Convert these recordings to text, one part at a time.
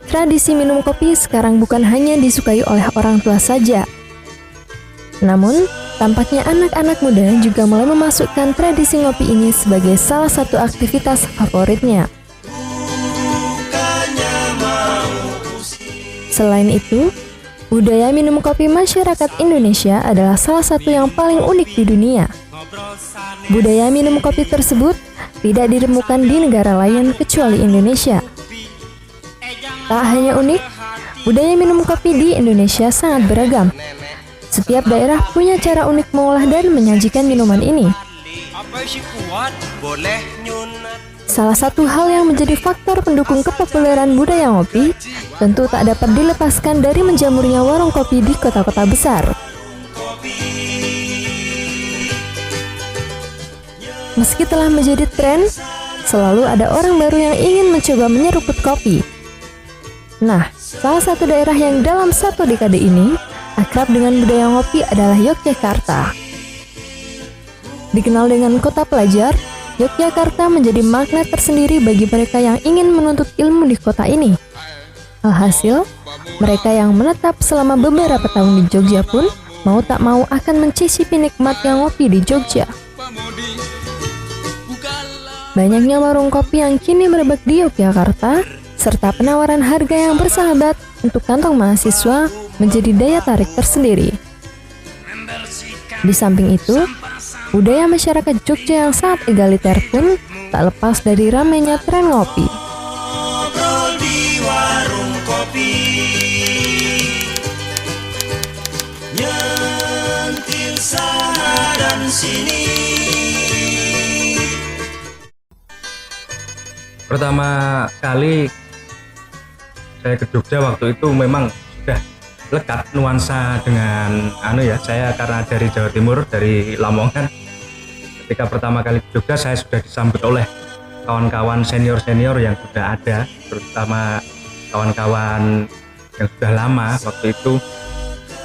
tradisi minum kopi sekarang bukan hanya disukai oleh orang tua saja. Namun, tampaknya anak-anak muda juga mulai memasukkan tradisi ngopi ini sebagai salah satu aktivitas favoritnya. Selain itu, budaya minum kopi masyarakat Indonesia adalah salah satu yang paling unik di dunia. Budaya minum kopi tersebut tidak ditemukan di negara lain kecuali Indonesia. Tak hanya unik, budaya minum kopi di Indonesia sangat beragam. Setiap daerah punya cara unik mengolah dan menyajikan minuman ini. Salah satu hal yang menjadi faktor pendukung kepopuleran budaya ngopi tentu tak dapat dilepaskan dari menjamurnya warung kopi di kota-kota besar. Meski telah menjadi tren, selalu ada orang baru yang ingin mencoba menyeruput kopi. Nah, salah satu daerah yang dalam satu dekade ini akrab dengan budaya ngopi adalah Yogyakarta. Dikenal dengan kota pelajar, Yogyakarta menjadi magnet tersendiri bagi mereka yang ingin menuntut ilmu di kota ini. Alhasil, mereka yang menetap selama beberapa tahun di Jogja pun mau tak mau akan mencicipi nikmatnya ngopi di Jogja. Banyaknya warung kopi yang kini merebak di Yogyakarta, serta penawaran harga yang bersahabat untuk kantong mahasiswa menjadi daya tarik tersendiri. Di samping itu, budaya masyarakat Jogja yang sangat egaliter pun tak lepas dari ramainya tren ngopi. Pertama kali saya ke Jogja waktu itu memang sudah lekat nuansa dengan saya karena dari Jawa Timur, dari Lamongan. Ketika pertama kali ke Jogja, saya sudah disambut oleh kawan-kawan senior-senior yang sudah ada, terutama kawan-kawan yang sudah lama. Waktu itu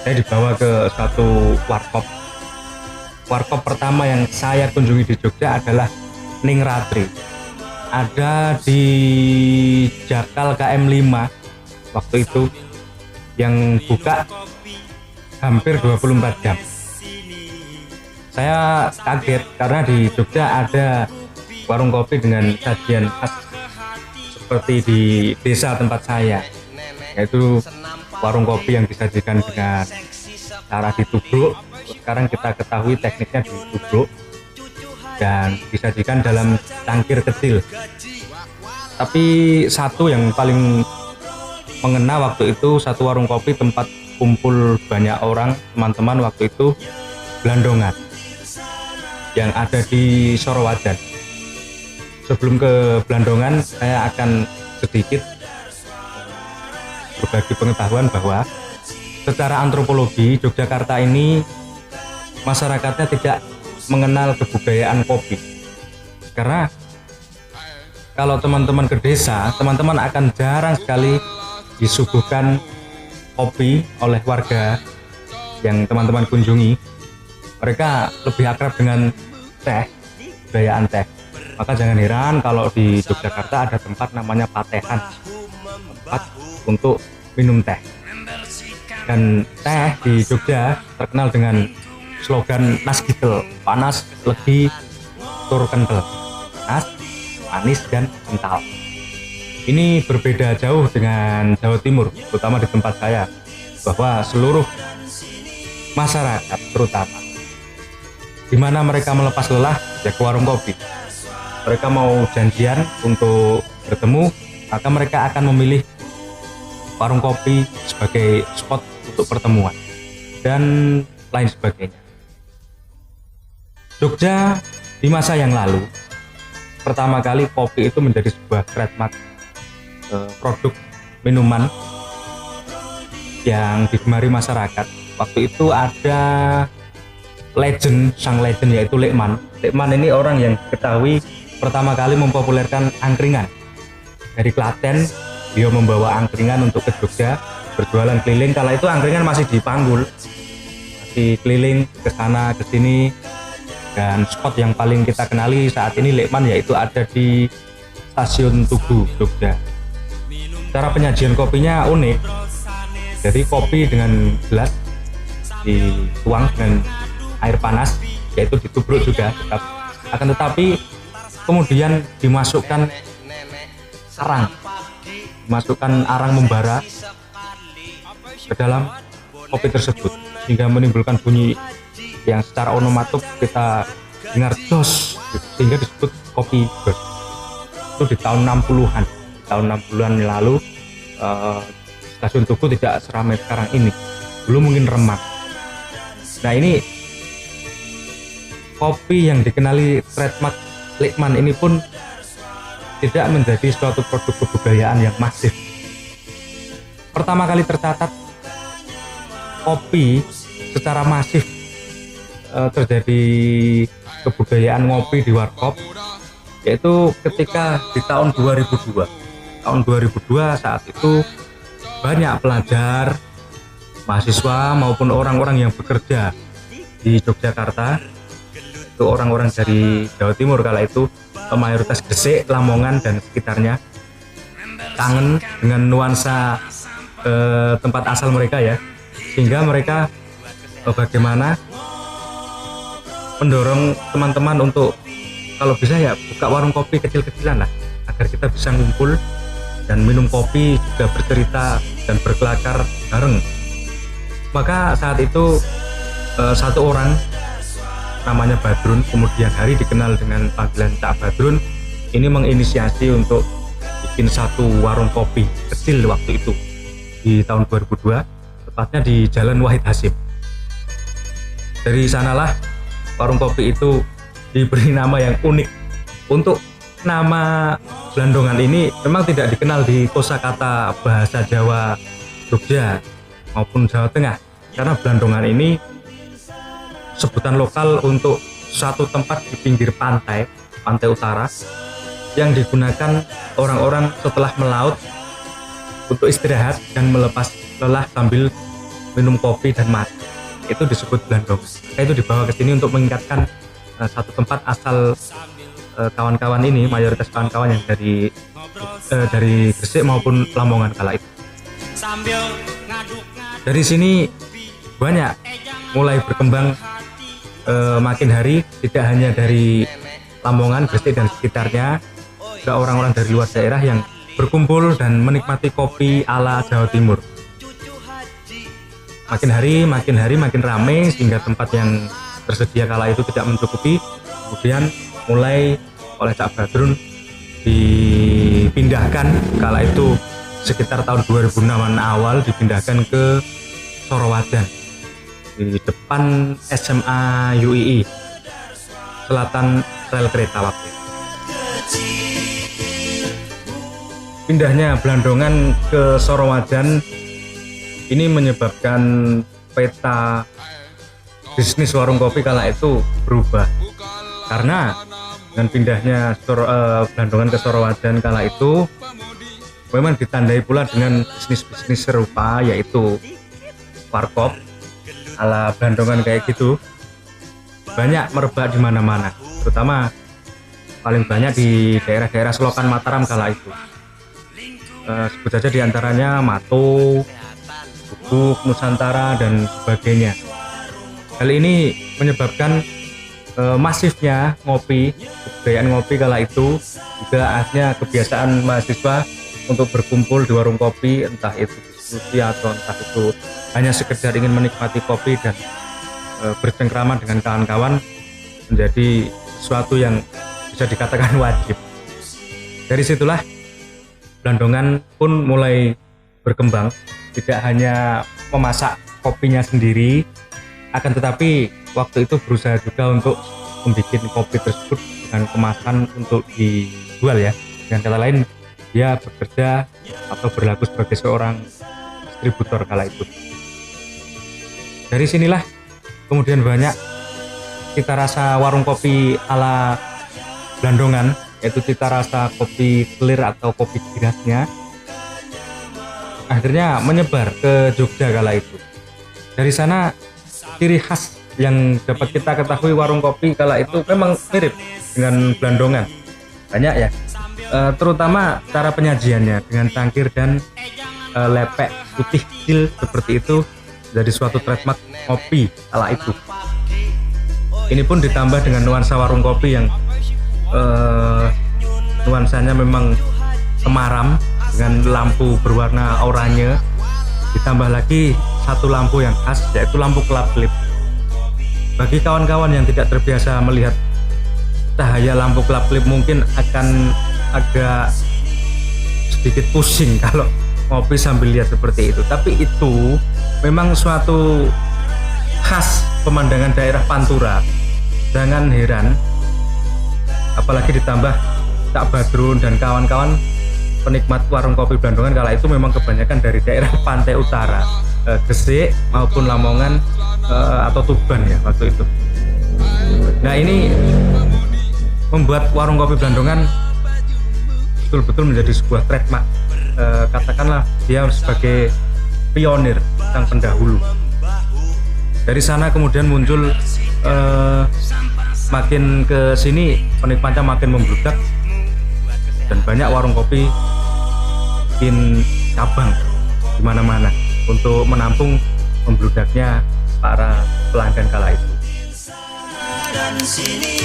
saya dibawa ke satu warkop. Warkop pertama yang saya kunjungi di Jogja adalah Ning Ratri. Ada di Jakal KM 5 waktu itu, yang buka hampir 24 jam. Saya kaget karena di Jogja ada warung kopi dengan sajian khas seperti di desa tempat saya, yaitu warung kopi yang disajikan dengan cara ditubruk. Sekarang kita ketahui tekniknya ditubruk dan disajikan dalam cangkir kecil. Tapi satu yang paling mengena waktu itu, satu warung kopi tempat kumpul banyak orang, teman-teman waktu itu, Blandongan, yang ada di Sorowajan. Sebelum ke Blandongan, saya akan sedikit berbagi pengetahuan bahwa secara antropologi Yogyakarta ini masyarakatnya tidak mengenal kebudayaan kopi. Karena kalau teman-teman ke desa, teman-teman akan jarang sekali disuguhkan kopi oleh warga yang teman-teman kunjungi. Mereka lebih akrab dengan teh, budayaan teh. Maka jangan heran kalau di Yogyakarta ada tempat namanya Patehan, tempat untuk minum teh. Dan teh di Jogja terkenal dengan slogan Nasgitel, panas, legi, tur kental. Panas, manis, dan kental. Ini berbeda jauh dengan Jawa Timur, terutama di tempat saya, bahwa seluruh masyarakat terutama di mana mereka melepas lelah ya ke warung kopi. Mereka mau janjian untuk bertemu, maka mereka akan memilih warung kopi sebagai spot untuk pertemuan dan lain sebagainya. Jogja di masa yang lalu, pertama kali kopi itu menjadi sebuah trademark produk minuman yang digemari masyarakat. Waktu itu ada sang legend yaitu Lekman. Lekman ini orang yang diketahui pertama kali mempopulerkan angkringan. Dari Klaten, dia membawa angkringan untuk ke Jogja, berjualan keliling. Kala itu angkringan masih dipanggul, masih keliling ke sana ke sini. Dan spot yang paling kita kenali saat ini Lekman yaitu ada di Stasiun Tugu, Jogja. cara penyajian kopinya unik. Jadi kopi dengan gelas dituang dengan air panas, yaitu ditubruk juga tetap. Akan tetapi kemudian dimasukkan arang membara ke dalam kopi tersebut, sehingga menimbulkan bunyi yang secara onomatop kita dengar jos, sehingga disebut kopi jos. Itu di tahun 60-an lalu. Stasiun Tugu tidak seramai sekarang ini, belum mungkin remang. Nah, ini kopi yang dikenali trademark Likman ini pun tidak menjadi suatu produk kebudayaan yang masif. Pertama kali tercatat kopi secara masif terjadi kebudayaan ngopi di warkop, yaitu ketika di tahun 2002. Tahun 2002 saat itu banyak pelajar, mahasiswa maupun orang-orang yang bekerja di Yogyakarta, itu orang-orang dari Jawa Timur kala itu, mayoritas Gresik, Lamongan dan sekitarnya, kangen dengan nuansa tempat asal mereka ya, sehingga mereka bagaimana mendorong teman-teman untuk kalau bisa ya buka warung kopi kecil-kecilan lah, agar kita bisa ngumpul dan minum kopi, juga bercerita dan berkelakar bareng. Maka saat itu satu orang namanya Badrun, kemudian hari dikenal dengan panggilan Cak Badrun, ini menginisiasi untuk bikin satu warung kopi kecil waktu itu di tahun 2002, tepatnya di Jalan Wahid Hasim. Dari sanalah warung kopi itu diberi nama yang unik. Untuk nama Blandongan ini memang tidak dikenal di kosakata bahasa Jawa Jogja maupun Jawa Tengah, karena Blandongan ini sebutan lokal untuk satu tempat di pinggir pantai utara yang digunakan orang-orang setelah melaut untuk istirahat dan melepas lelah sambil minum kopi dan madu. Itu disebut Blandongan. Itu dibawa ke sini untuk mengingatkan satu tempat asal kawan-kawan ini, mayoritas kawan-kawan yang dari Gresik maupun Lamongan kala itu. Dari sini banyak mulai berkembang makin hari, tidak hanya dari Lamongan, Gresik dan sekitarnya, juga orang-orang dari luar daerah yang berkumpul dan menikmati kopi ala Jawa Timur. Makin hari makin ramai, sehingga tempat yang tersedia kala itu tidak mencukupi. Kemudian mulai oleh Cak Badrun dipindahkan kala itu sekitar tahun 2006-an awal, dipindahkan ke Sorowadan di depan SMA UII, selatan rel kereta waktu. Pindahnya Blandongan ke Sorowadan ini menyebabkan peta bisnis warung kopi kala itu berubah, karena dengan pindahnya Blandongan ke Sorowadan kala itu memang ditandai pula dengan bisnis-bisnis serupa, yaitu warkop ala Blandongan kayak gitu banyak merebak di mana-mana, terutama paling banyak di daerah-daerah selokan Mataram kala itu. Sebut saja diantaranya Mato, Gubuk, Nusantara dan sebagainya. Hal ini menyebabkan masifnya ngopi, kebudayaan ngopi kala itu, juga akhirnya kebiasaan mahasiswa untuk berkumpul di warung kopi, entah itu diskusi atau entah itu hanya sekedar ingin menikmati kopi dan bercengkrama dengan kawan-kawan, menjadi sesuatu yang bisa dikatakan wajib. Dari situlah Blandongan pun mulai berkembang, tidak hanya memasak kopinya sendiri, akan tetapi waktu itu berusaha juga untuk membuat kopi tersebut dengan kemasan untuk dijual ya. Dengan kata lain, dia bekerja atau berlaku sebagai seorang distributor kala itu. Dari sinilah kemudian banyak cita rasa warung kopi ala Blandongan, yaitu cita rasa kopi clear atau kopi girasnya, akhirnya menyebar ke Jogja kala itu. Dari sana ciri khas yang dapat kita ketahui warung kopi kala itu memang mirip dengan Blandongan. Banyak ya, terutama cara penyajiannya dengan cangkir dan lepek putih kecil seperti itu jadi suatu trademark kopi kala itu. Ini pun ditambah dengan nuansa warung kopi yang nuansanya memang temaram dengan lampu berwarna oranye, ditambah lagi satu lampu yang khas yaitu lampu kelap-kelip. Bagi kawan-kawan yang tidak terbiasa melihat cahaya lampu kelap-kelip mungkin akan agak sedikit pusing kalau ngopi sambil lihat seperti itu, tapi itu memang suatu khas pemandangan daerah Pantura. Jangan heran apalagi ditambah Cak Badrun dan kawan-kawan penikmat warung kopi Blandongan kala itu memang kebanyakan dari daerah pantai utara, Gresik maupun Lamongan atau Tuban ya waktu itu. Nah, ini membuat warung kopi Blandongan betul-betul menjadi sebuah trademark. Katakanlah dia sebagai pionir, sang pendahulu. Dari sana kemudian muncul makin ke sini penikmatnya makin membludak dan banyak warung kopi bikin cabang di mana-mana untuk menampung membludaknya para pelanggan kala itu. Dan sini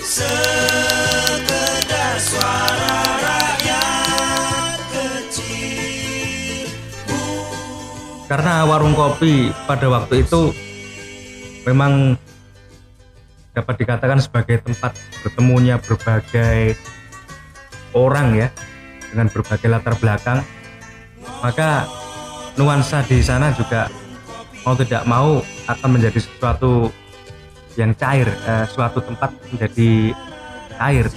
sekedar suara rakyat kecil. Karena warung kopi pada waktu itu memang dapat dikatakan sebagai tempat bertemunya berbagai orang ya dengan berbagai latar belakang, maka nuansa di sana juga mau tidak mau akan menjadi sesuatu yang cair, suatu tempat menjadi cair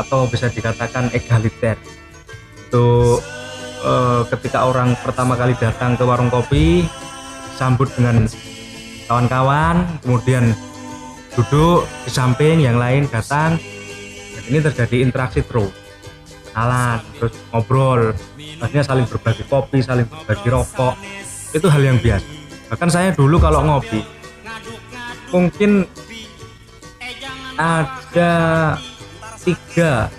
atau bisa dikatakan egaliter. Itu ketika orang pertama kali datang ke warung kopi sambut dengan kawan-kawan, kemudian duduk di samping yang lain datang, dan ini terjadi interaksi terus, kenalan, terus ngobrol, akhirnya saling berbagi kopi, saling berbagi rokok. Itu hal yang biasa. Bahkan saya dulu kalau ngopi mungkin ada 3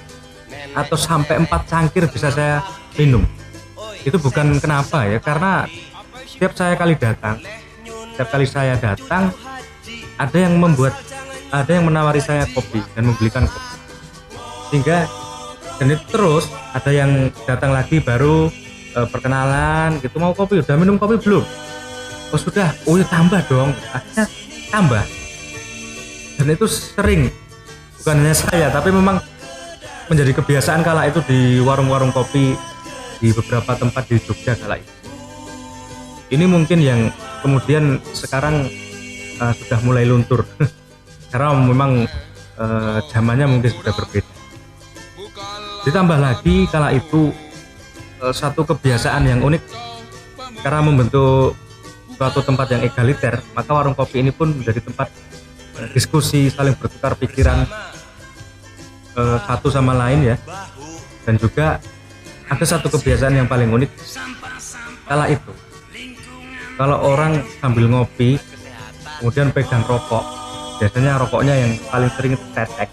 atau sampai 4 cangkir bisa saya minum. Itu bukan kenapa ya, karena setiap kali saya datang ada yang menawari saya kopi dan membelikan kopi, sehingga dan itu terus ada yang datang lagi baru perkenalan gitu, mau kopi, udah minum kopi belum? Oh sudah, oh ya tambah dong, akhirnya tambah. Dan itu sering, bukan hanya saya tapi memang menjadi kebiasaan kala itu di warung-warung kopi di beberapa tempat di Jogja kala itu. Ini mungkin yang kemudian sekarang sudah mulai luntur karena memang zamannya mungkin sudah berbeda. Ditambah lagi kala itu satu kebiasaan yang unik, karena membentuk suatu tempat yang egaliter, maka warung kopi ini pun menjadi tempat diskusi, saling bertukar pikiran satu sama lain ya. Dan juga ada satu kebiasaan yang paling unik kala itu, kalau orang sambil ngopi kemudian pegang rokok, biasanya rokoknya yang paling sering itu tetek.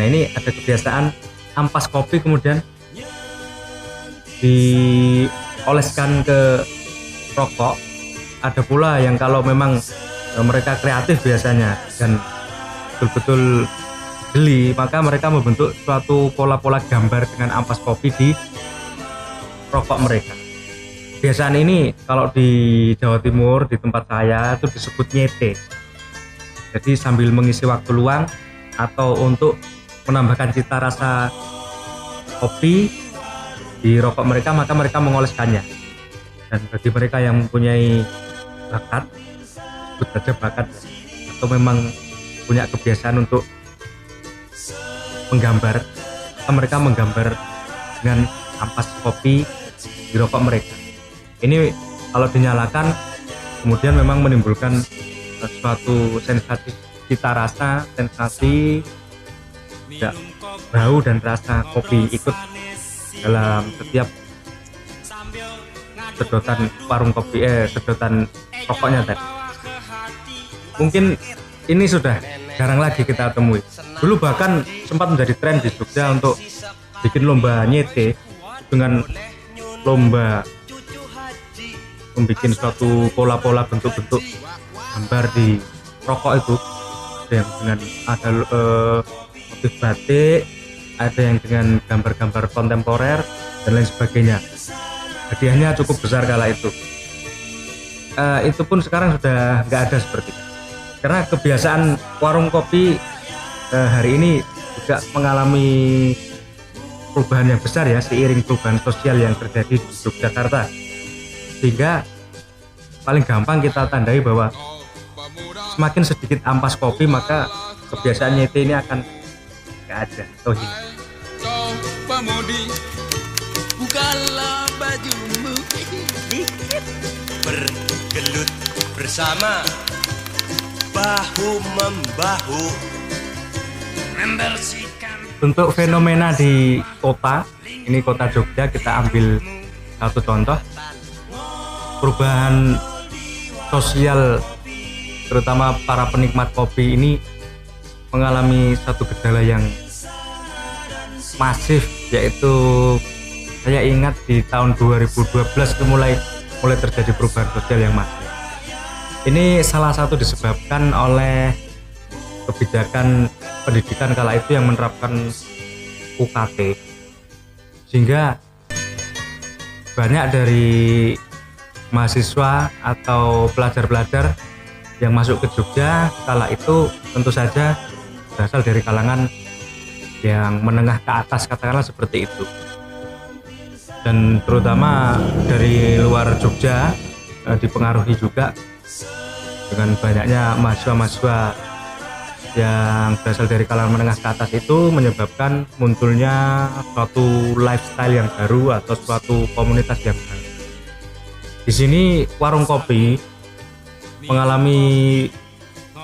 Nah, ini ada kebiasaan ampas kopi kemudian dioleskan ke rokok. Ada pula yang kalau memang mereka kreatif biasanya dan betul-betul jeli, maka mereka membentuk suatu pola-pola gambar dengan ampas kopi di rokok mereka. Kebiasaan ini kalau di Jawa Timur di tempat saya itu disebut nyete. Jadi sambil mengisi waktu luang atau untuk menambahkan cita rasa kopi di rokok mereka, maka mereka mengoleskannya. Dan bagi mereka yang mempunyai bakat, sebut saja bakat, atau memang punya kebiasaan untuk menggambar, mereka menggambar dengan ampas kopi di rokok mereka. Ini kalau dinyalakan kemudian memang menimbulkan suatu sensasi cita rasa, sensasi ya, bau dan rasa kopi ikut dalam setiap sedotan warung kopi, sedotan rokoknya tadi. Mungkin ini sudah jarang lagi kita temui. Dulu bahkan sempat menjadi tren di Jogja untuk bikin lomba nyete dengan lomba membuat suatu pola-pola bentuk-bentuk gambar di rokok itu, ada yang dengan ada motif batik, ada yang dengan gambar-gambar kontemporer dan lain sebagainya. Hadiahnya cukup besar kala itu. Itu pun sekarang sudah nggak ada seperti itu. Karena kebiasaan warung kopi hari ini juga mengalami perubahan yang besar ya, seiring perubahan sosial yang terjadi di Yogyakarta. Sehingga paling gampang kita tandai bahwa semakin sedikit ampas kopi, maka kebiasaan nyete ini akan nggak ada atau hilang. Kau pemudi, bukalah bajumu, bergelut bersama, bahu membahu, membersihkan. Untuk fenomena di kota ini, kota Jogja, kita ambil satu contoh perubahan sosial, terutama para penikmat kopi ini mengalami satu gejala yang masif, yaitu saya ingat di tahun 2012 itu mulai terjadi perubahan sosial yang masif. Ini salah satu disebabkan oleh kebijakan pendidikan kala itu yang menerapkan UKT, sehingga banyak dari mahasiswa atau pelajar-pelajar yang masuk ke Jogja kala itu tentu saja berasal dari kalangan yang menengah ke atas, katakanlah seperti itu, dan terutama dari luar Jogja dipengaruhi juga dengan banyaknya mahasiswa-mahasiswa yang berasal dari kalangan menengah ke atas, itu menyebabkan munculnya suatu lifestyle yang baru atau suatu komunitas yang baru. Di sini warung kopi mengalami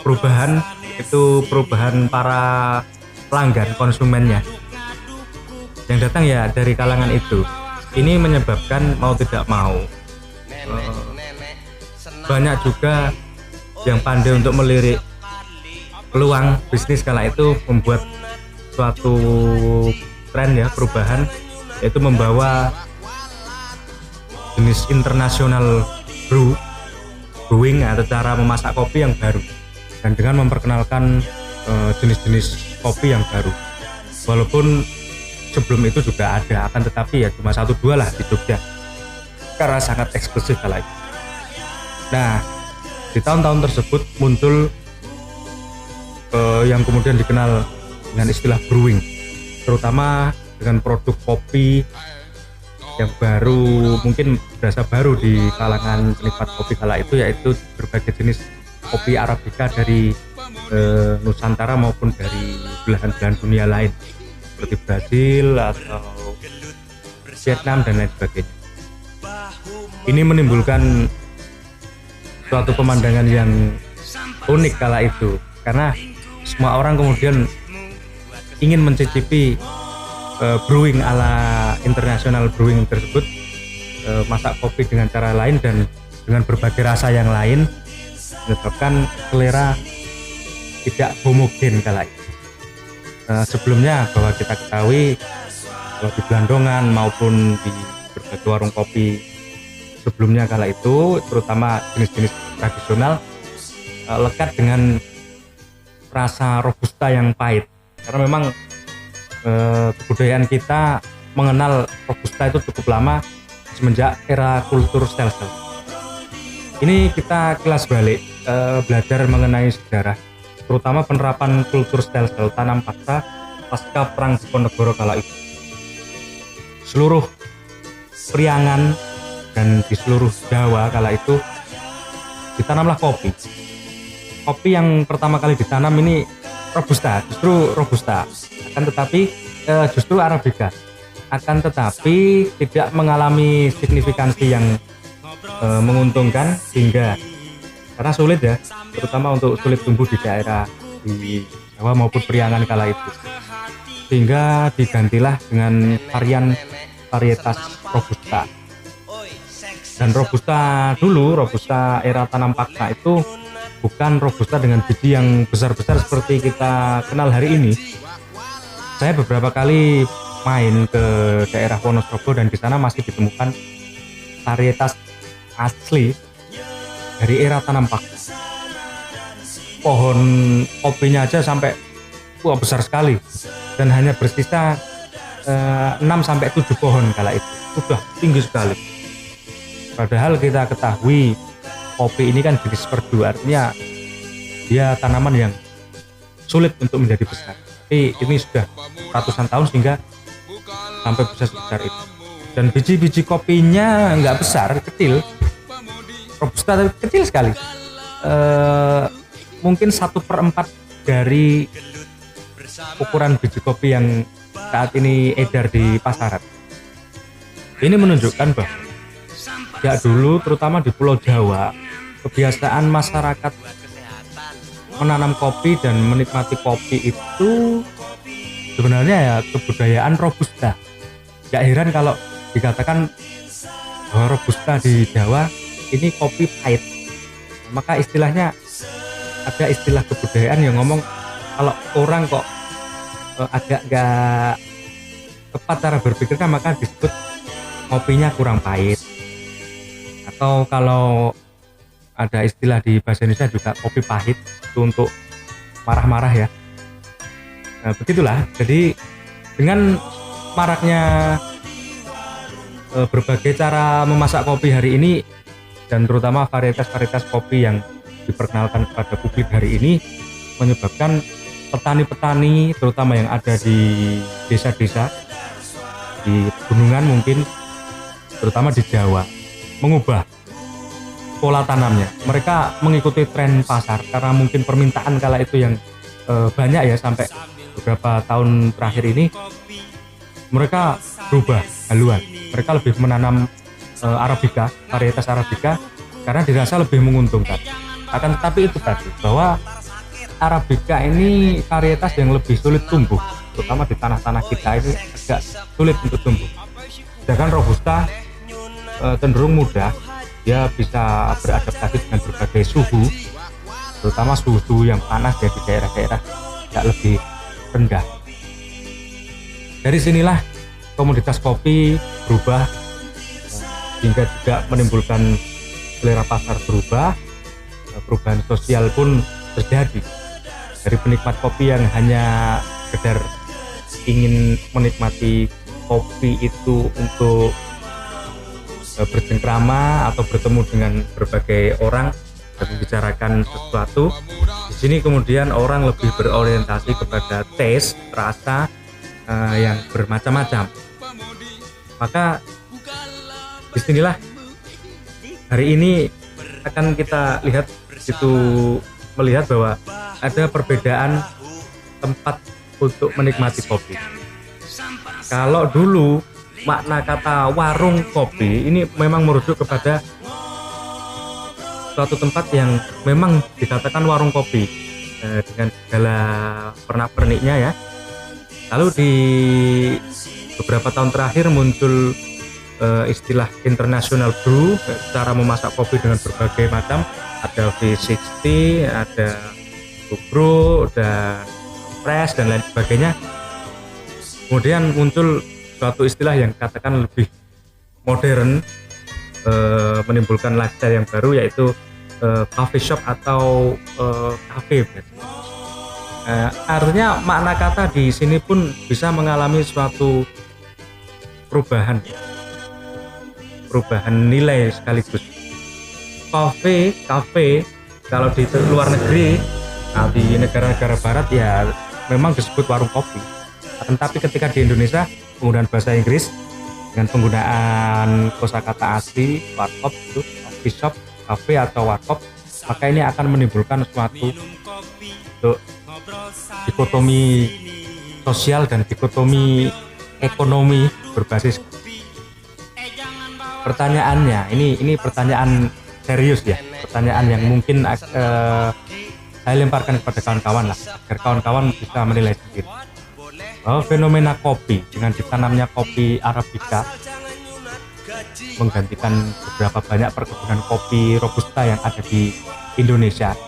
perubahan, itu perubahan para pelanggan, konsumennya yang datang ya dari kalangan itu. Ini menyebabkan mau tidak mau banyak juga yang pandai untuk melirik peluang bisnis kala itu, membuat suatu tren ya, perubahan, yaitu membawa jenis internasional brewing atau cara memasak kopi yang baru, dan dengan memperkenalkan jenis-jenis kopi yang baru. Walaupun sebelum itu juga ada, akan tetapi ya cuma 1-2 lah di Jogja karena sangat eksklusif kala itu. Nah, di tahun-tahun tersebut muncul yang kemudian dikenal dengan istilah brewing, terutama dengan produk kopi yang baru, mungkin berasa baru di kalangan penikmat kopi kala itu, yaitu berbagai jenis kopi Arabica dari Nusantara maupun dari belahan-belahan dunia lain seperti Brasil atau Vietnam dan lain sebagainya. Ini menimbulkan suatu pemandangan yang unik kala itu, karena semua orang kemudian ingin mencicipi brewing ala internasional brewing tersebut, masak kopi dengan cara lain dan dengan berbagai rasa yang lain, menyebabkan selera tidak homogen kala itu. Sebelumnya bahwa kita ketahui bahwa di Blandongan maupun di berbagai warung kopi sebelumnya kala itu, terutama jenis-jenis tradisional, lekat dengan rasa robusta yang pahit, karena memang kebudayaan kita mengenal robusta itu cukup lama, semenjak era kultur stelsel. Ini kita kilas balik, belajar mengenai sejarah, terutama penerapan kultur stelsel tanam paksa pasca perang Diponegoro kala itu. Seluruh Priangan dan di seluruh Jawa kala itu ditanamlah kopi. Kopi yang pertama kali ditanam ini justru robusta, akan tetapi justru Arabica, akan tetapi tidak mengalami signifikansi yang menguntungkan, hingga karena sulit ya, terutama untuk sulit tumbuh di daerah di Jawa maupun Priangan kala itu, sehingga digantilah dengan varietas robusta. Dan robusta dulu, robusta era tanam paksa itu bukan robusta dengan biji yang besar-besar seperti kita kenal hari ini. Saya beberapa kali main ke daerah Wonosobo dan di sana masih ditemukan varietas asli dari era tanam paku. Pohon kopinya aja sampai besar sekali dan hanya bersisa 6 sampai 7 pohon kala itu. Sudah tinggi sekali. Padahal kita ketahui kopi ini kan jenis perdu, artinya dia tanaman yang sulit untuk menjadi besar. Tapi ini sudah ratusan tahun sehingga sampai bisa sebesar itu. Dan biji-biji kopinya nggak besar, kecil. Robusta tapi kecil sekali. Mungkin 1/4 dari ukuran biji kopi yang saat ini edar di pasaran. Ini menunjukkan bahwa sejak dulu, terutama di Pulau Jawa, kebiasaan masyarakat menanam kopi dan menikmati kopi itu sebenarnya ya kebudayaan robusta. Gak heran kalau dikatakan bahwa robusta di Jawa ini kopi pahit. Maka istilahnya ada istilah kebudayaan yang ngomong kalau orang kok agak gak tepat cara berpikirnya maka disebut kopinya kurang pahit. Atau kalau ada istilah di bahasa Indonesia juga kopi pahit, itu untuk marah-marah ya. Nah, begitulah. Jadi dengan maraknya berbagai cara memasak kopi hari ini dan terutama varietas-varietas kopi yang diperkenalkan kepada publik hari ini menyebabkan petani-petani terutama yang ada di desa-desa di pegunungan mungkin terutama di Jawa mengubah pola tanamnya. Mereka mengikuti tren pasar karena mungkin permintaan kala itu yang banyak ya, sampai beberapa tahun terakhir ini mereka berubah haluan. Mereka lebih menanam Arabica, varietas Arabica karena dirasa lebih menguntungkan. Akan tetapi itu tadi bahwa Arabica ini varietas yang lebih sulit tumbuh, terutama di tanah-tanah kita ini agak sulit untuk tumbuh. Sedangkan Robusta cenderung mudah, dia bisa beradaptasi dengan berbagai suhu, terutama suhu yang panas ya di daerah-daerah yang lebih rendah. Dari sinilah komoditas kopi berubah hingga juga menimbulkan selera pasar berubah, perubahan sosial pun terjadi. Dari penikmat kopi yang hanya sekedar ingin menikmati kopi itu untuk bercengkrama atau bertemu dengan berbagai orang dan membicarakan sesuatu. Di sini kemudian orang lebih berorientasi kepada taste, rasa yang bermacam-macam. Maka disinilah hari ini akan kita lihat melihat bahwa ada perbedaan tempat untuk menikmati kopi. Kalau dulu makna kata warung kopi ini memang merujuk kepada suatu tempat yang memang dikatakan warung kopi dengan segala pernak-perniknya ya. Lalu di beberapa tahun terakhir muncul istilah international brew, cara memasak kopi dengan berbagai macam, ada V60, ada brew, dan press dan lain sebagainya. Kemudian muncul suatu istilah yang katakan lebih modern, menimbulkan lifestyle yang baru, yaitu coffee shop atau cafe. Artinya makna kata di sini pun bisa mengalami suatu perubahan nilai sekaligus. Cafe kalau di luar negeri, di negara-negara barat ya memang disebut warung kopi. Tetapi ketika di Indonesia penggunaan bahasa Inggris dengan penggunaan kosakata asli warkop itu coffee shop, cafe atau warkop, maka ini akan menimbulkan suatu untuk dikotomi sosial dan dikotomi ekonomi berbasis. Pertanyaannya ini pertanyaan serius ya, pertanyaan yang mungkin saya lemparkan kepada kawan-kawan lah agar kawan-kawan bisa menilai sendiri bahwa fenomena kopi dengan ditanamnya kopi Arabica menggantikan beberapa banyak perkebunan kopi Robusta yang ada di Indonesia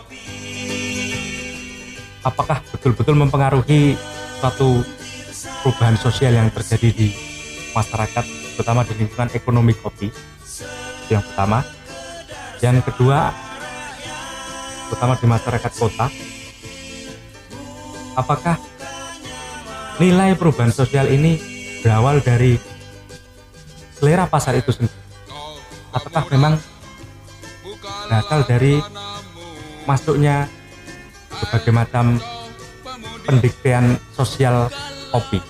apakah betul-betul mempengaruhi suatu perubahan sosial yang terjadi di masyarakat, terutama di lingkungan ekonomi kopi. Itu yang pertama. Yang kedua, terutama di masyarakat kota, apakah nilai perubahan sosial ini berawal dari selera pasar itu sendiri, ataukah memang berasal dari masuknya berbagai macam pendiktean sosial kopi.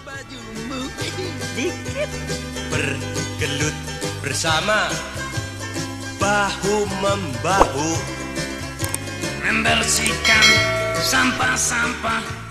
Bergelut bersama, bahu membahu, membersihkan sampah-sampah